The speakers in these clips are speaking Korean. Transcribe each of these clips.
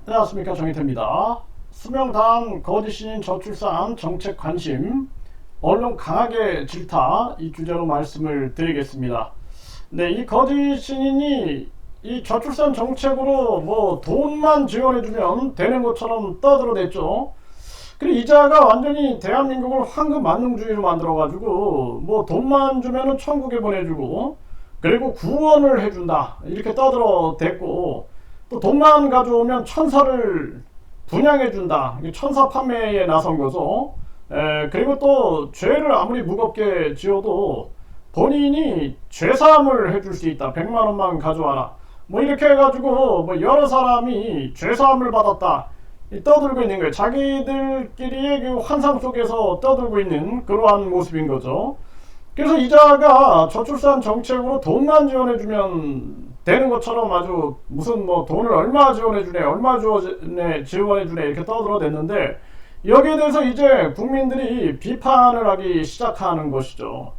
안녕하십니까, 정의태입니다. 수명다한 거짓 신인 저출산 정책 관심, 언론 강하게 질타, 이 주제로 말씀을 드리겠습니다. 네, 이 거짓 신인이 이 저출산 정책으로 뭐 돈만 지원해주면 되는 것처럼 떠들어댔죠. 그리고 이자가 완전히 대한민국을 황금 만능주의로 만들어가지고 뭐 돈만 주면은 천국에 보내주고 그리고 구원을 해준다 이렇게 떠들어댔고, 또 돈만 가져오면 천사를 분양해준다, 천사 판매에 나선 거죠. 그리고 또 죄를 아무리 무겁게 지어도 본인이 죄사함을 해줄 수 있다, 100만원만 가져와라, 뭐 이렇게 해가지고 뭐 여러 사람이 죄사함을 받았다 떠들고 있는 거예요. 자기들끼리의 그 환상 속에서 떠들고 있는 그러한 모습인 거죠. 그래서 이자가 저출산 정책으로 돈만 지원해주면 되는 것처럼 아주 무슨 뭐 돈을 얼마 지원해주네, 얼마 지원해주네 이렇게 떠들어댔는데, 여기에 대해서 이제 국민들이 비판을 하기 시작하는 것이죠.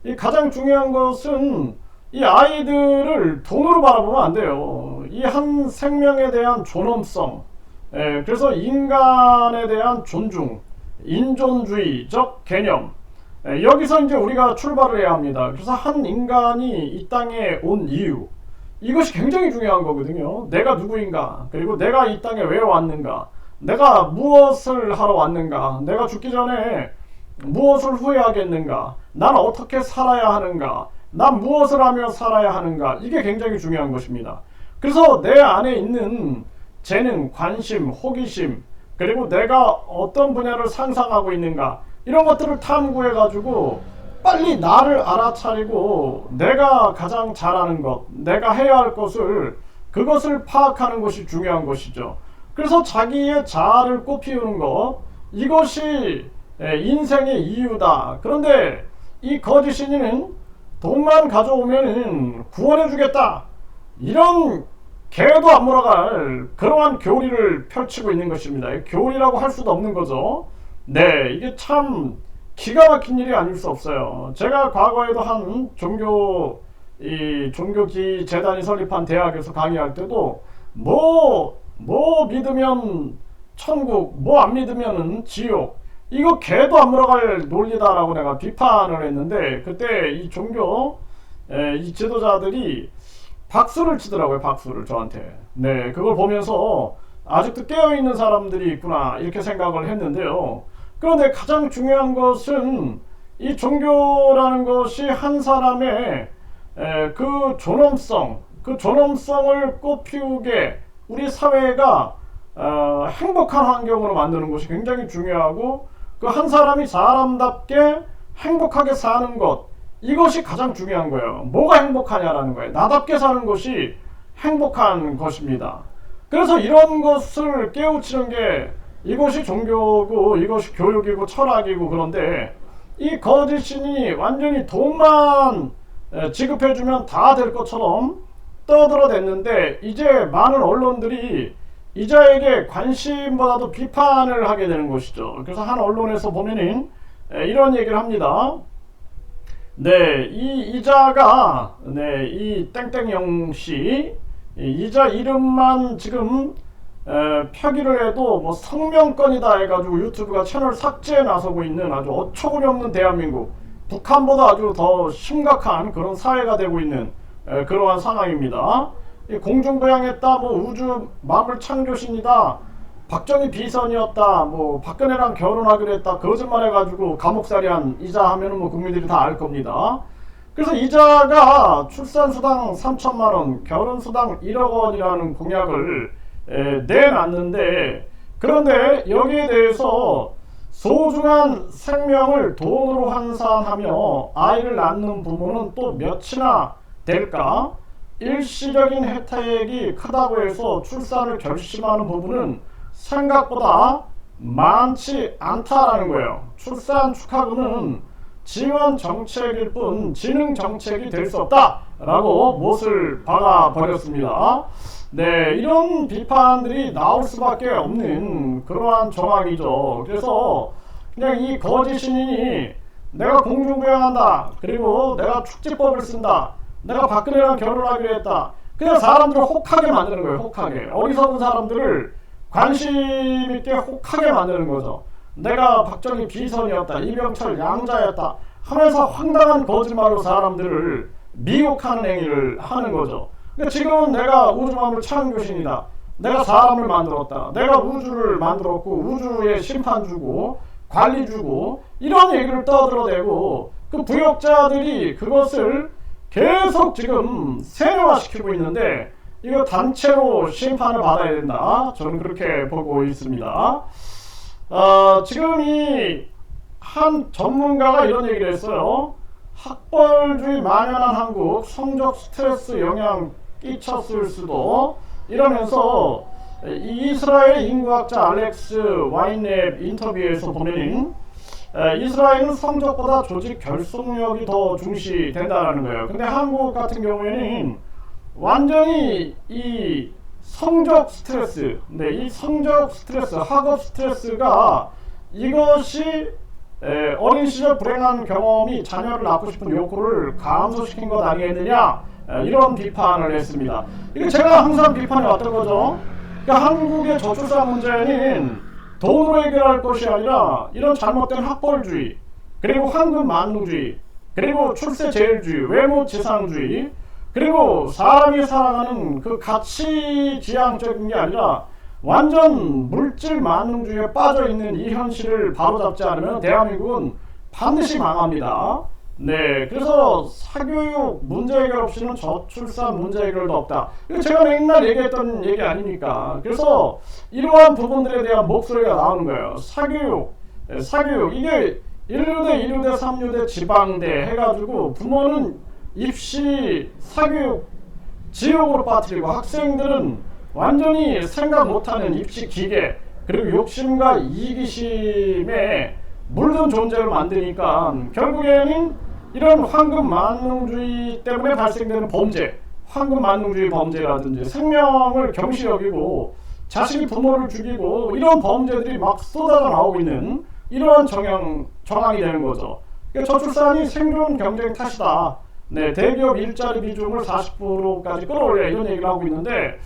이 가장 중요한 것은 이 아이들을 돈으로 바라보면 안 돼요. 이 한 생명에 대한 존엄성, 그래서 인간에 대한 존중, 인존주의적 개념, 여기서 이제 우리가 출발을 해야 합니다. 그래서 한 인간이 이 땅에 온 이유, 이것이 굉장히 중요한 거거든요. 내가 누구인가, 그리고 내가 이 땅에 왜 왔는가, 내가 무엇을 하러 왔는가, 내가 죽기 전에 무엇을 후회하겠는가, 난 어떻게 살아야 하는가, 난 무엇을 하며 살아야 하는가, 이게 굉장히 중요한 것입니다. 그래서 내 안에 있는 재능, 관심, 호기심, 그리고 내가 어떤 분야를 상상하고 있는가, 이런 것들을 탐구해 가지고 빨리 나를 알아차리고 내가 가장 잘하는 것, 내가 해야 할 것을, 그것을 파악하는 것이 중요한 것이죠. 그래서 자기의 자아를 꽃피우는 것, 이것이 인생의 이유다. 그런데 이 거짓 신인은 돈만 가져오면 구원해 주겠다, 이런 개도 안 물어갈 그러한 교리를 펼치고 있는 것입니다. 교리라고 할 수도 없는 거죠. 네, 이게 참 기가 막힌 일이 아닐 수 없어요. 제가 과거에도 한 종교기 재단이 설립한 대학에서 강의할 때도 뭐 믿으면 천국, 뭐 안 믿으면은 지옥, 이거 개도 안 물어갈 논리다라고 내가 비판을 했는데, 그때 이 종교 이 지도자들이 박수를 치더라고요. 박수를 저한테. 네, 그걸 보면서 아직도 깨어있는 사람들이 있구나 이렇게 생각을 했는데요. 그런데 가장 중요한 것은 이 종교라는 것이 한 사람의 그 존엄성, 그 존엄성을 꽃피우게 우리 사회가 행복한 환경으로 만드는 것이 굉장히 중요하고, 그 한 사람이 사람답게 행복하게 사는 것, 이것이 가장 중요한 거예요. 뭐가 행복하냐라는 거예요. 나답게 사는 것이 행복한 것입니다. 그래서 이런 것을 깨우치는 게 이것이 종교고 이것이 교육이고 철학이고, 그런데 이 거짓 신이 완전히 돈만 지급해주면 다 될 것처럼 떠들어댔는데, 이제 많은 언론들이 이자에게 관심보다도 비판을 하게 되는 것이죠. 그래서 한 언론에서 보면은 이런 얘기를 합니다. 네, 이 이자가, 네, 이 땡땡영 씨 이자 이름만 지금 표기를 해도 뭐 성명권이다 해가지고 유튜브가 채널 삭제에 나서고 있는 아주 어처구니 없는 대한민국, 북한보다 아주 더 심각한 그런 사회가 되고 있는 그러한 상황입니다. 공중부양했다, 뭐 우주 만물 창조신이다, 박정희 비선이었다, 뭐 박근혜랑 결혼하기로 했다, 거짓말해가지고 감옥살이한 이자 하면은 뭐 국민들이 다 알 겁니다. 그래서 이자가 출산수당 3천만원, 결혼수당 1억 원이라는 공약을 내놨는데, 그런데 여기에 대해서 소중한 생명을 돈으로 환산하며 아이를 낳는 부모는 또 몇이나 될까? 일시적인 혜택이 크다고 해서 출산을 결심하는 부분은 생각보다 많지 않다라는 거예요. 출산 축하금은 지원 정책일 뿐 지능 정책이 될 수 없다라고 못을 박아버렸습니다. 네, 이런 비판들이 나올 수밖에 없는 그러한 정황이죠. 그래서 그냥 이 거짓 신인이 내가 공중부양한다, 그리고 내가 축지법을 쓴다, 내가 박근혜랑 결혼하기로 했다, 그냥 사람들을 혹하게 만드는 거예요. 혹하게 어리석은 사람들을 관심 있게 혹하게 만드는 거죠. 내가 박정희 비선이었다, 이병철 양자였다 하면서 황당한 거짓말로 사람들을 미혹하는 행위를 하는 거죠. 그러니까 지금은 내가 우주만물 창조신이다, 내가 사람을 만들었다, 내가 우주를 만들었고 우주에 심판 주고 관리 주고 이런 얘기를 떠들어대고 그 부역자들이 그것을 계속 지금 세뇌화시키고 있는데 이거 단체로 심판을 받아야 된다, 저는 그렇게 보고 있습니다. 지금 이 한 전문가가 이런 얘기를 했어요. 학벌주의 만연한 한국, 성적 스트레스 영향 끼쳤을 수도, 이러면서 이스라엘 인구학자 알렉스 와인랩 인터뷰에서 보면 이스라엘은 성적보다 조직 결속력이 더 중시된다라는 거예요. 근데 한국 같은 경우에는 완전히 이 성적 스트레스, 이 성적 스트레스, 학업 스트레스가 이것이 어린 시절 불행한 경험이 자녀를 낳고 싶은 욕구를 감소시킨 것 아니겠느냐, 이런 비판을 했습니다. 이게 제가 항상 비판해 왔던 거죠. 그러니까 한국의 저출산 문제는 돈으로 해결할 것이 아니라 이런 잘못된 학벌주의, 그리고 황금 만능주의, 그리고 출세제일주의, 외모지상주의, 그리고 사람이 살아가는 그 가치지향적인 게 아니라 완전 물질 만능주의에 빠져있는 이 현실을 바로잡지 않으면 대한민국은 반드시 망합니다. 네, 그래서 사교육 문제 해결 없이는 저출산 문제 해결도 없다. 이거 제가 맨날 얘기했던 얘기 아닙니까? 그래서 이러한 부분들에 대한 목소리가 나오는 거예요. 사교육 이게 1류대, 2류대, 3류대, 지방대 해가지고 부모는 입시 사교육 지옥으로 빠뜨리고 학생들은 완전히 생각 못하는 입시 기계, 그리고 욕심과 이기심에 물든 존재를 만드니까 결국에는 이런 황금 만능주의 때문에 발생되는 범죄, 황금 만능주의 범죄라든지 생명을 경시 여기고 자신이 부모를 죽이고 이런 범죄들이 막 쏟아져 나오고 있는 이러한 정황이 되는 거죠. 그러니까 저출산이 생존 경쟁 탓이다. 네, 대기업 일자리 비중을 40%까지 끌어올려, 이런 얘기를 하고 있는데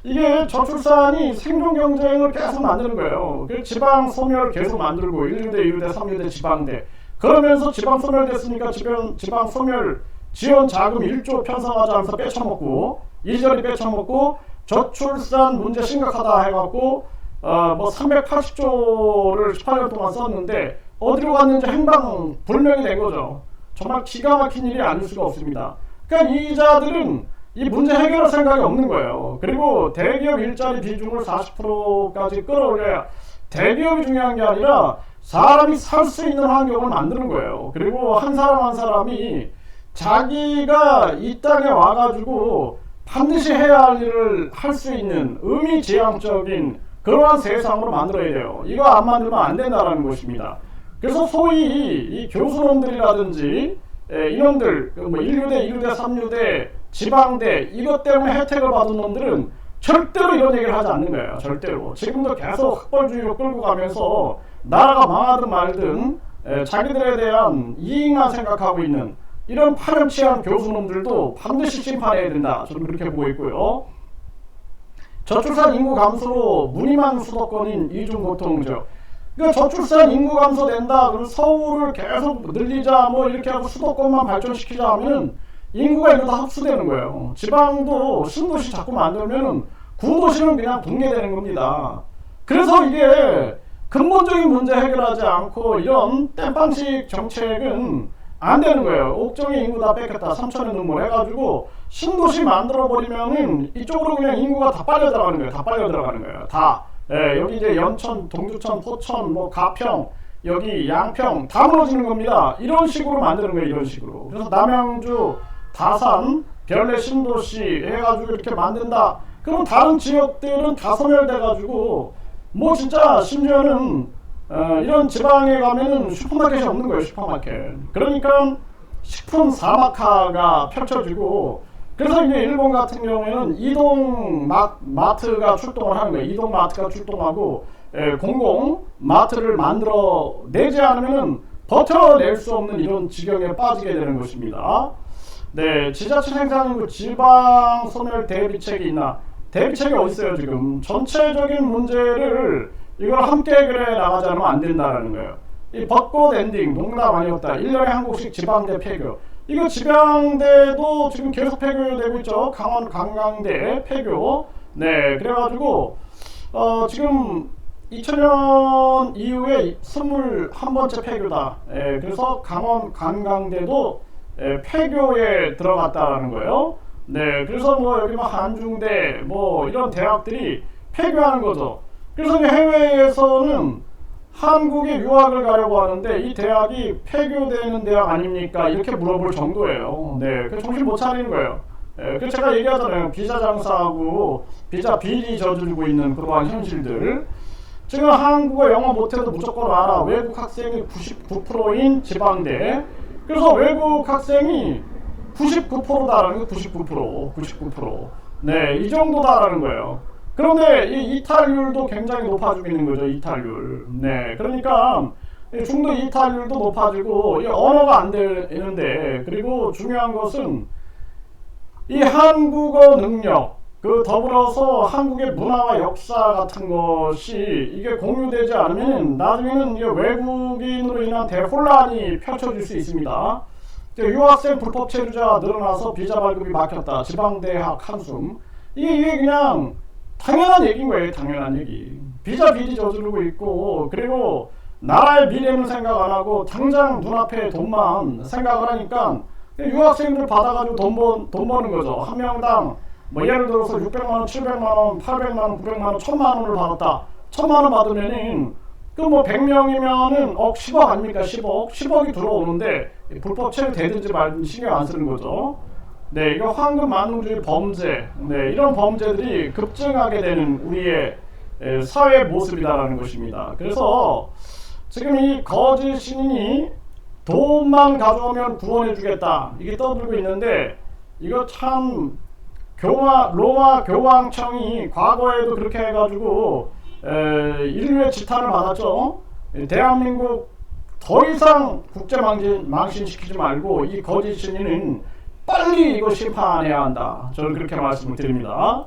이게 저출산이 생존 경쟁을 계속 만드는 거예요. 지방 소멸 계속 만들고 1류대, 2류대, 3류대, 지방대. 그러면서 지방 소멸됐으니까 지방 소멸 지원 자금 1조 편성하자 하면서 빼쳐먹고, 이리저리 빼쳐먹고, 저출산 문제 심각하다 해갖고 뭐 380조를 18년 동안 썼는데 어디로 갔는지 행방 불명이 된 거죠. 정말 기가 막힌 일이 아닐 수가 없습니다. 그러니까 이자들은 이 문제 해결할 생각이 없는 거예요. 그리고 대기업 일자리 비중을 40%까지 끌어올려야, 대기업이 중요한 게 아니라 사람이 살 수 있는 환경을 만드는 거예요. 그리고 한 사람 한 사람이 자기가 이 땅에 와가지고 반드시 해야 할 일을 할 수 있는 의미지향적인 그러한 세상으로 만들어야 돼요. 이거 안 만들면 안 된다는 것입니다. 그래서 소위 이 교수놈들이라든지 이놈들, 뭐 1류대, 2류대, 3류대, 지방대 이것 때문에 혜택을 받은 놈들은 절대로 이런 얘기를 하지 않는 거예요. 절대로. 지금도 계속 학벌주의로 끌고 가면서 나라가 망하든 말든 자기들에 대한 이익만 생각하고 있는 이런 파렴치한 교수놈들도 반드시 심판해야 된다, 저는 그렇게 보고 있고요. 저출산 인구 감소로 무늬만 수도권인 이중고통죠. 그러니까 저출산 인구 감소된다, 그럼 서울을 계속 늘리자, 뭐 이렇게 하고 수도권만 발전시키자 하면은 인구가 이거 다 흡수되는 거예요. 지방도 신도시 자꾸 만들면은 구도시는 그냥 붕괴되는 겁니다. 그래서 이게 근본적인 문제 해결하지 않고 이런 땜빵식 정책은 안 되는 거예요. 옥정의 인구 다 뺏겼다, 3천의 눈물 해가지고 신도시 만들어버리면은 이쪽으로 그냥 인구가 다 빨려 들어가는 거예요. 다 빨려 들어가는 거예요. 다. 여기 이제 연천, 동두천, 포천, 뭐 가평, 여기 양평 다 무너지는 겁니다. 이런 식으로 만드는 거예요. 이런 식으로. 그래서 남양주, 다산, 별내 신도시 해가지고 이렇게 만든다. 그럼 다른 지역들은 다 소멸돼가지고 뭐 진짜 심지어는 이런 지방에 가면은 슈퍼마켓이 없는 거예요. 슈퍼마켓. 그러니까 식품 사막화가 펼쳐지고, 그래서 이제 일본 같은 경우에는 이동 마트가 출동을 하는 거예요. 이동 마트가 출동하고 공공 마트를 만들어 내지 않으면은 버텨낼 수 없는 이런 지경에 빠지게 되는 것입니다. 네, 지자체 생산인구 지방 소멸 대비책이 있나? 대비책이 어디 있어요 지금. 전체적인 문제를 이걸 함께 해결해 나가지 않으면 안 된다라는 거예요. 이 벚꽃 엔딩 농담 아니었다. 1년에 한 곡씩 지방대 폐교. 이거 지방대도 지금 계속 폐교되고 있죠. 강원 관광대 폐교. 네, 그래가지고 지금 2000년 이후에 21번째 폐교다. 그래서 강원 관광대도 폐교에 들어갔다라는 거예요. 네, 그래서 뭐 여기 뭐 한중대 뭐 이런 대학들이 폐교하는 거죠. 그래서 해외에서는 한국에 유학을 가려고 하는데 이 대학이 폐교되는 대학 아닙니까? 이렇게 물어볼 정도예요. 네, 그 정신 못 차리는 거예요. 그래서 제가 얘기하잖아요. 비자 장사하고 비자 비리 저지르고 있는 그러한 현실들. 지금 한국어 영어 못해도 무조건 알아. 외국 학생이 99%인 지방대. 그래서 외국 학생이 99%다라는 거. 99%. 네, 이 정도다라는 거예요. 그런데 이 이탈률도 굉장히 높아지고 있는 거죠. 이탈률. 네, 그러니까 중도 이탈률도 높아지고 이 언어가 안 되는데, 그리고 중요한 것은 이 한국어 능력, 그 더불어서 한국의 문화와 역사 같은 것이 이게 공유되지 않으면 나중에는 이게 외국인으로 인한 대혼란이 펼쳐질 수 있습니다. 유학생 불법 체류자 늘어나서 비자 발급이 막혔다. 지방대학 한숨. 이게 그냥 당연한 얘기인 거예요. 당연한 얘기. 비자 비리 저지르고 있고, 그리고 나라의 미래는 생각 안 하고 당장 눈앞에 돈만 생각을 하니까 유학생들 받아가지고 돈 버는 거죠. 한 명당 뭐 예를 들어서 600만원, 700만원, 800만원, 900만원, 1000만원을 받았다. 1000만원 받으면은 그 뭐 100명이면은 10억 아닙니까? 10억이 들어오는데 불법 체류 되든지 말든지 신경 안 쓰는 거죠. 네, 이거 황금 만능주의 범죄, 네, 이런 범죄들이 급증하게 되는 우리의 사회 모습이다라는 것입니다. 그래서 지금 이 거짓 신인이 돈만 가져오면 구원해주겠다, 이게 떠들고 있는데, 이거 참 로마 교황청이 과거에도 그렇게 해가지고 인류의 지탄을 받았죠. 대한민국 더 이상 국제 망신시키지 말고 이 거짓 신인은 빨리 이거 심판해야 한다. 저는 그렇게 말씀을 드립니다.